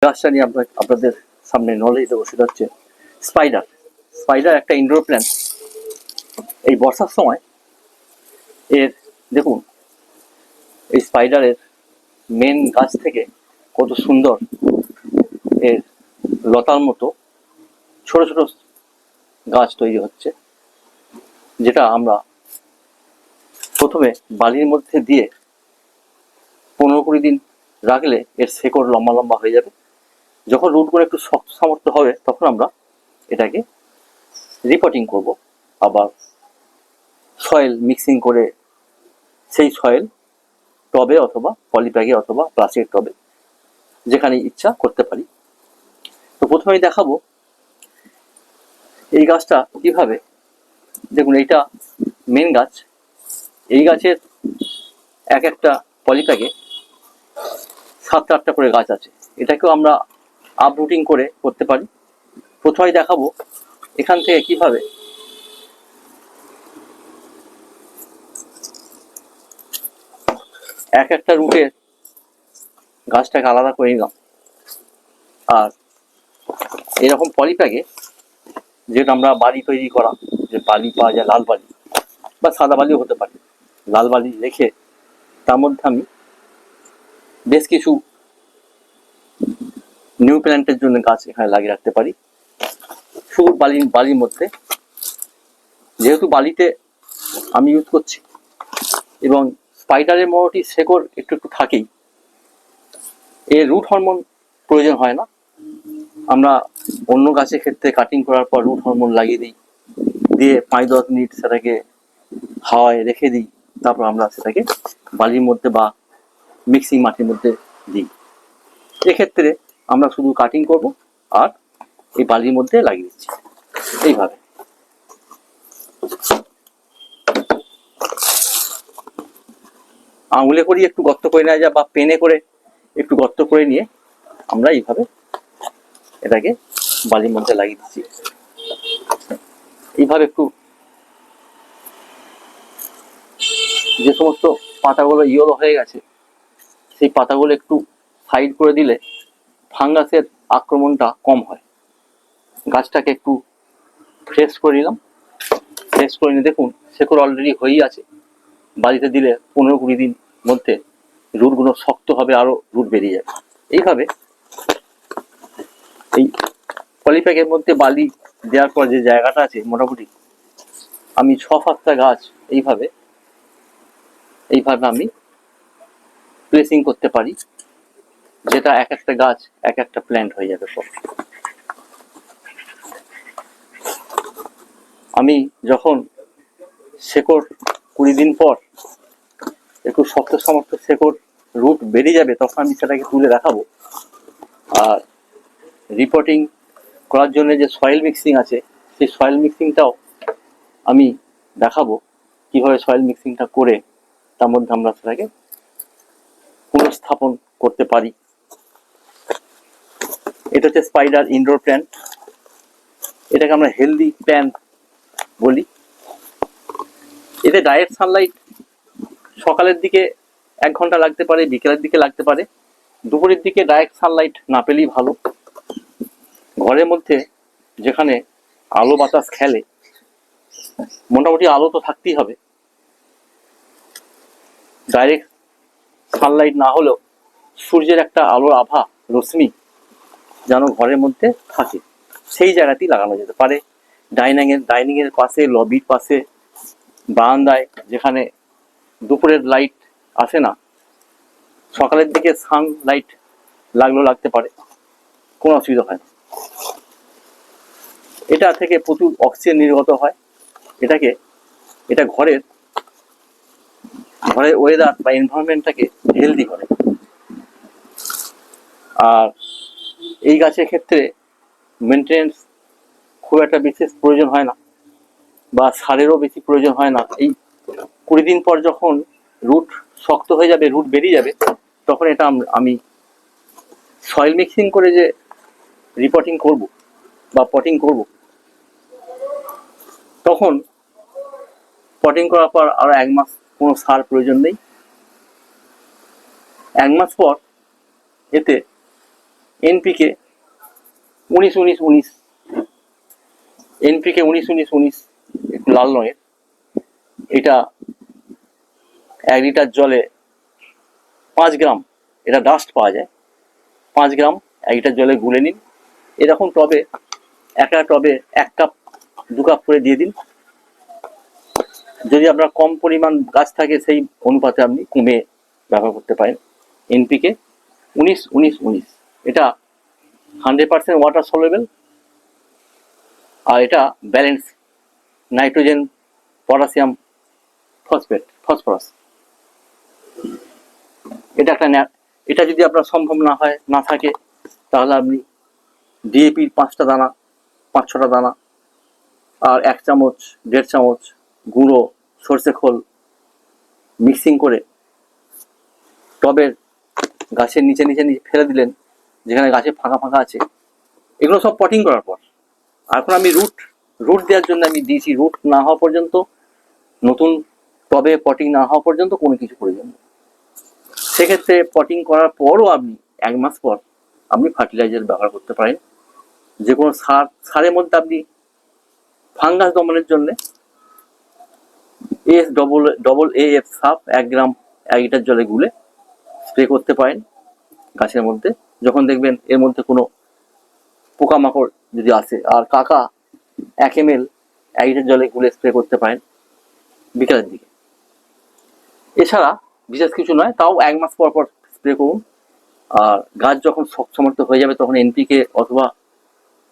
গাছটা নিয়ে আপনাদের সামনে নলেজ দেবো, সেটা হচ্ছে স্পাইডার। স্পাইডার একটা ইনডোর প্ল্যান্ট। এই বর্ষার সময় এর দেখুন, এই স্পাইডারের মেন গাছ থেকে কত সুন্দর এর লতার মতো ছোট ছোট গাছ তৈরি হচ্ছে, যেটা আমরা প্রথমে বালির মধ্যে দিয়ে 15-20 দিন রাখলে এর শেকড় লম্বা লম্বা হয়ে যাবে। যখন রুটগুলো একটু শক্ত সামর্থ্য হবে তখন আমরা এটাকে রিপোর্টিং করব, আবার সয়েল মিক্সিং করে সেই সয়েল টবে অথবা পলিব্যাগে অথবা প্লাস্টিক টবে যেখানে ইচ্ছা করতে পারি। তো প্রথমেই দেখাবো এই গাছটা কিভাবে। দেখুন, এইটা মেন গাছ। এই গাছের এক একটা পলিব্যাগে 7-8টা করে গাছ আছে। এটাকেও আমরা আপরুটিং করে করতে পারি। প্রথমেই দেখাবো এখান থেকে কিভাবে এক একটা রুটের গাছটাকে আলাদা করে নিলাম, আর এরকম পলিব্যাগে, যেটা আমরা বালি তৈরি করা যে বালি পাওয়া যায়, লাল বালি বা সাদা বালিও হতে পারে, লাল বালি রেখে তার মধ্যে আমি বেশ কিছু নিউ প্ল্যান্টের জন্য গাছ এখানে লাগিয়ে রাখতে পারি। শুধু বালির মধ্যে, যেহেতু বালিতে আমি ইউজ করছি এবং স্পাইডারের মোটামুটি শেকড় একটু একটু থাকেই, এর রুট হরমোন প্রয়োজন হয় না। আমরা অন্য গাছের ক্ষেত্রে কাটিং করার পর রুট হরমোন লাগিয়ে দিই, দিয়ে 5-10 মিনিট সেটাকে হাওয়ায় রেখে দিই, তারপর আমরা সেটাকে বালির মধ্যে বা মিক্সিং মাটির মধ্যে দিই। এক্ষেত্রে আমরা শুধু কাটিং করব আর এই বালির মধ্যে লাগিয়ে দিচ্ছি এইভাবে। আঙুলে করে একটু গর্ত করে নেওয়া যায় বা পেনে করে একটু গর্ত করে নিয়ে আমরা এইভাবে এটাকে বালির মধ্যে লাগিয়ে দিচ্ছি। এইভাবে একটু যে সমস্ত পাতাগুলো ইয়েলো হয়ে গেছে সেই পাতাগুলো একটু সাইড করে দিলে ফাঙ্গাসের আক্রমণটা কম হয়। গাছটাকে একটু ফ্রেশ করে নিলাম। ফ্রেশ করে নিয়ে দেখুন শেকড় অলরেডি হয়েই আছে। বালিতে দিলে 15-20 দিন মধ্যে রুটগুলো শক্ত হবে, আরো রুট বেরিয়ে যাবে। এইভাবে এই পলিপ্যাকের মধ্যে বালি দেওয়ার পর যে জায়গাটা আছে, মোটামুটি আমি 6-7টা গাছ এইভাবে আমি প্লেসিং করতে পারি, যেটা এক একটা গাছ এক একটা প্ল্যান্ট হয়ে যাবে। সব আমি যখন শেকড় 20 দিন পর একটু শক্ত সামর্থ্য শেকড় রুট বেরিয়ে যাবে, তখন আমি সেটাকে তুলে দেখাবো। আর রিপোর্টিং করার জন্য যে সয়েল মিক্সিং আছে, সেই সয়েল মিক্সিংটাও আমি দেখাবো কিভাবে সয়েল মিক্সিংটা করে তার মধ্যে আমরা সেটাকে পুনঃস্থাপন করতে পারি। এটা হচ্ছে স্পাইডার ইনডোর প্ল্যান্ট। এটাকে আমরা হেলদি প্ল্যান্ট বলি। এতে ডাইরেক্ট সানলাইট সকালের দিকে 1 ঘন্টা লাগতে পারে, বিকেলের দিকে লাগতে পারে। দুপুরের দিকে ডাইরেক্ট সানলাইট না পেলেই ভালো। ঘরের মধ্যে যেখানে আলো বাতাস খেলে, মোটামুটি আলো তো থাকতেই হবে। ডাইরেক্ট সানলাইট না হলেও সূর্যের একটা আলোর আভা, রশ্মি যেন ঘরের মধ্যে থাকে, সেই জায়গাতেই লাগানো যেতে পারে। ডাইনিং এর পাশে, লবির পাশে, বারান্দায়, যেখানে দুপুরের লাইট আসে না, সকালের দিকে সানলাইট লাগলেও লাগতে পারে, কোনো অসুবিধা হয় না। এটা থেকে প্রচুর অক্সিজেন নির্গত হয়। এটা ঘরের ওয়েদার বা এনভায়রনমেন্টটাকে হেলদি করে। আর এই গাছের ক্ষেত্রে মেনটেনেন্স খুব একটা বিশেষ প্রয়োজন হয় না, বা সারেরও বেশি প্রয়োজন হয় না। এই 20 দিন পর যখন রুট শক্ত হয়ে যাবে, রুট বেরিয়ে যাবে, তখন এটা আমি সয়েল মিক্সিং করে যে রিপোর্টিং করব বা পটিং করব, তখন পটিং করার পর আরো 1 মাস কোনো সার প্রয়োজন নেই। 1 মাস পর এতে এনপিকে 19-19-19, এনপিকে 19-19-19 একটু লাল রঙের, এটা 1 লিটার জলে 5 গ্রাম, এটা ডাস্ট পাওয়া যায়, 5 গ্রাম 1 লিটার জলে গুলে নিন। এরকম টবে, একটা টবে 1 কাপ 2 কাপ করে দিয়ে দিন। যদি আপনার কম পরিমাণ গাছ থাকে সেই অনুপাতে আপনি কমে ব্যবহার করতে পারেন। এনপিকে 19-19-19, এটা 100% ওয়াটার সলিউবল, আর এটা ব্যালেন্স নাইট্রোজেন, পটাশিয়াম, ফসফরাস। এটা একটা, এটা যদি আপনার সম্ভব না থাকে তাহলে আপনি ডিএপির 5টা দানা, 5-6টা দানা, আর 1 চামচ 1.5 চামচ গুঁড়ো সর্ষে খোল মিক্সিং করে টবের গাছের নিচে ফেলে দিলেন, যেখানে গাছে ফাঁকা আছে। এগুলো সব পটিং করার পর। এখন আমি রুট দেওয়ার জন্য আমি দিয়েছি, রুট না হওয়া পর্যন্ত, নতুন টবে পটিং না হওয়া পর্যন্ত কোনো কিছু প্রয়োজন নেই। সেক্ষেত্রে পটিং করার পরও আপনি 1 মাস পর আপনি ফার্টিলাইজার ব্যবহার করতে পারেন। যে কোনো সারের মধ্যে আপনি ফাঙ্গাস দমনের জন্য SAAF সাপ 1 গ্রাম 1 লিটার জলে গুলে স্প্রে করতে পারেন গাছের মধ্যে, যখন দেখবেন এর মধ্যে কোনো পোকামাকড় যদি আসে। আর কাকা 1 ml 1 লিটার জলে গুলে স্প্রে করতে পারেন বিকালের দিকে। এছাড়া বিশেষ কিছু নয়, তাও 1 মাস পর স্প্রে করুন। আর গাছ যখন সমর্থ হয়ে যাবে তখন এনপিকে অথবা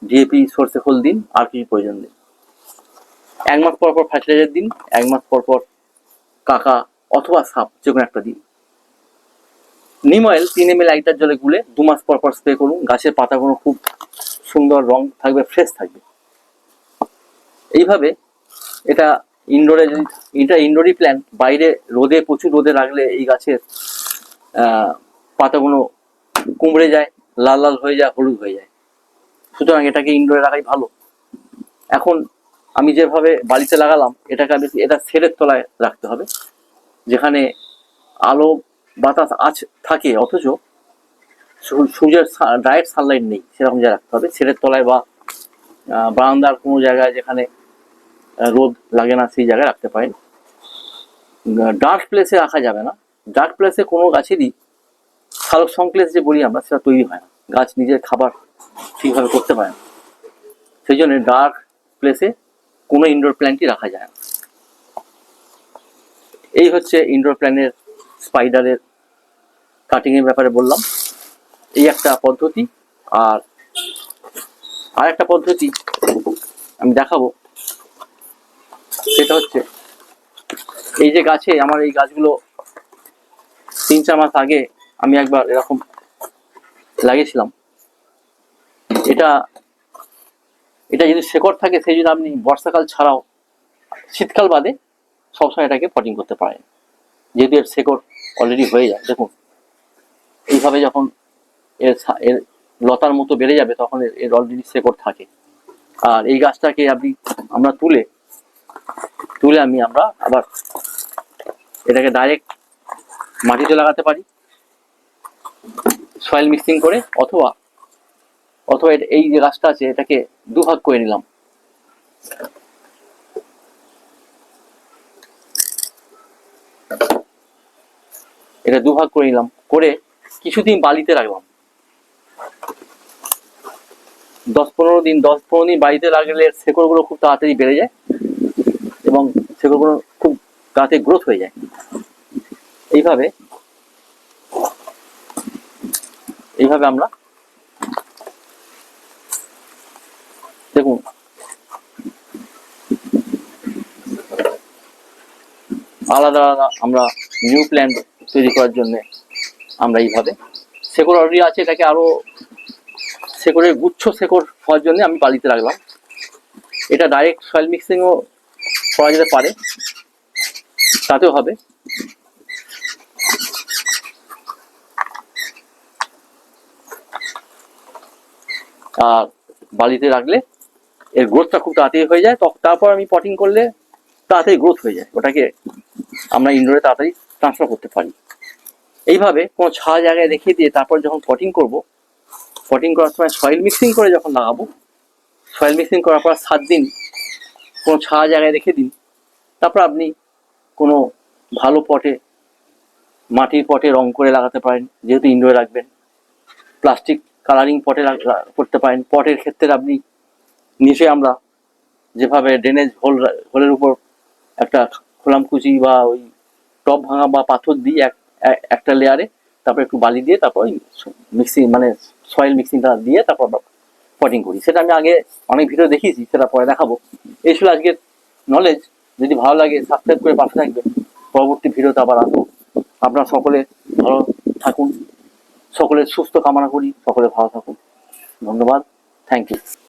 ডিএপি সর্ষে খোল দিন, আর কিছু প্রয়োজন নেই। 1 মাস পর ফার্টিলাইজার দিন, 1 মাস পর কাকা অথবা সাপ যে কোনো একটা দিন। নিম অয়েল 3 ml 1 লিটার জলে গুলে 2 মাস পর স্প্রে করুন। গাছের পাতাগুলো খুব সুন্দর রং থাকবে, ফ্রেশ থাকবে। এইভাবে এটা ইনডোরি প্ল্যান্ট, বাইরে প্রচুর রোদে রাখলে এই গাছের পাতাগুলো কুমড়ে যায়, লাল হয়ে যায়, হলুদ হয়ে যায়। সুতরাং এটাকে ইনডোরে রাখাই ভালো। এখন আমি যেভাবে বাড়িতে লাগালাম, এটা শেডের তলায় রাখতে হবে, যেখানে আলো বাতাস থাকে, অথচ সূর্যের ডাইরেক্ট সানলাইট নেই, সেরকম জায়গায় রাখতে হবে। শেডের তলায় বা বারান্দার কোনো জায়গায় যেখানে রোদ লাগে না, সেই জায়গায় রাখতে পারেন। ডার্ক প্লেসে রাখা যাবে না। ডার্ক প্লেসে কোনো গাছেরই সালোক সংশ্লেষ যে বলি আমরা, সেটা তৈরি হয় না, গাছ নিজের খাবার ঠিকভাবে করতে পারে না। সেই জন্য ডার্ক প্লেসে কোনো ইনডোর প্ল্যান্টই রাখা যায় না। এই হচ্ছে ইনডোর প্ল্যান্টের স্পাইডারের কাটিং এর ব্যাপারে বললাম। এই একটা পদ্ধতি। আর একটা পদ্ধতি আমি দেখাবো, সেটা হচ্ছে এই যে গাছে, আমার এই গাছগুলো 3-4 মাস আগে আমি একবার এরকম লাগিয়েছিলাম। এটা যদি শেকড় থাকে, সেই জন্য আপনি বর্ষাকাল ছাড়াও শীতকাল বাদে সবসময় এটাকে পটিং করতে পারেন, যেহেতু এর শেকড় অলরেডি হয়ে যায়। দেখুন এইভাবে যখন এর লতার মতো বেড়ে যাবে, তখন এর অলরেডি শেকড় থাকে। আর এই গাছটাকে আমরা তুলে আমরা আবার এটাকে ডাইরেক্ট মাটিতে লাগাতে পারি, সয়েল মিক্সিং করে, অথবা এই যে গাছটা আছে এটাকে 2 ভাগ করে নিলাম। এটা 2 ভাগ করে নিলাম, করে কিছুদিন বালিতে রাখলাম। 10-15 দিন বাড়িতে রাখলে শেকড়গুলো খুব তাড়াতাড়ি বেড়ে যায় এবং শেকড়গুলো খুব তাড়াতাড়ি গ্রোথ হয়ে যায়। এইভাবে আমরা দেখুন আলাদা আমরা নিউ প্ল্যান্ট তৈরি করার জন্য আমরা এইভাবে, শেকড় অলরেডি আছে, এটাকে আরো শেকড়ের শেকড় হওয়ার জন্য আমি বালিতে রাখলাম। এটা ডাইরেক্ট সয়েল মিক্সিংও করা যেতে পারে, তাতেও হবে। আর বালিতে রাখলে এর গ্রোথটা খুব তাড়াতাড়ি হয়ে যায়। তারপর আমি পটিং করলে তাড়াতাড়ি গ্রোথ হয়ে যায়, ওটাকে আমরা ইনডোরে তাড়াতাড়ি ট্রান্সফার করতে পারি। এইভাবে কোনো ছায়া জায়গায় রেখে দিয়ে তারপর যখন পটিং করব, পটিং করার সময় সয়েল মিক্সিং করে যখন লাগাবো, সয়েল মিক্সিং করার পর 7 দিন কোনো ছায়া জায়গায় রেখে দিন। তারপর আপনি কোনো ভালো পটে, মাটির পটে রং করে লাগাতে পারেন, যেহেতু ইনডোরে রাখবেন। প্লাস্টিক কালারিং পটে করতে পারেন। পটের ক্ষেত্রে আপনি নিচে আমরা যেভাবে ড্রেনেজ হোলের উপর একটা খোলামকুচি বা ওই টপ ভাঙা বা পাথর দিয়ে একটা লেয়ারে, তারপর একটু বালি দিয়ে, তারপর ওই মিক্সিং মানে সয়েল মিক্সিংটা দিয়ে তারপর পটিং করি। সেটা আমি আগে অনেক ভিডিও দেখিয়েছি, সেটা পরে দেখাবো। এই ছিল আজকের নলেজ। যদি ভালো লাগে সাবস্ক্রাইব করে পাশে থাকবেন। পরবর্তী ভিডিওতে আবার আসবো। আপনারা সকলে ভালো থাকুন, সকলের সুস্থ কামনা করি, সকলে ভালো থাকুন। ধন্যবাদ, থ্যাংক ইউ।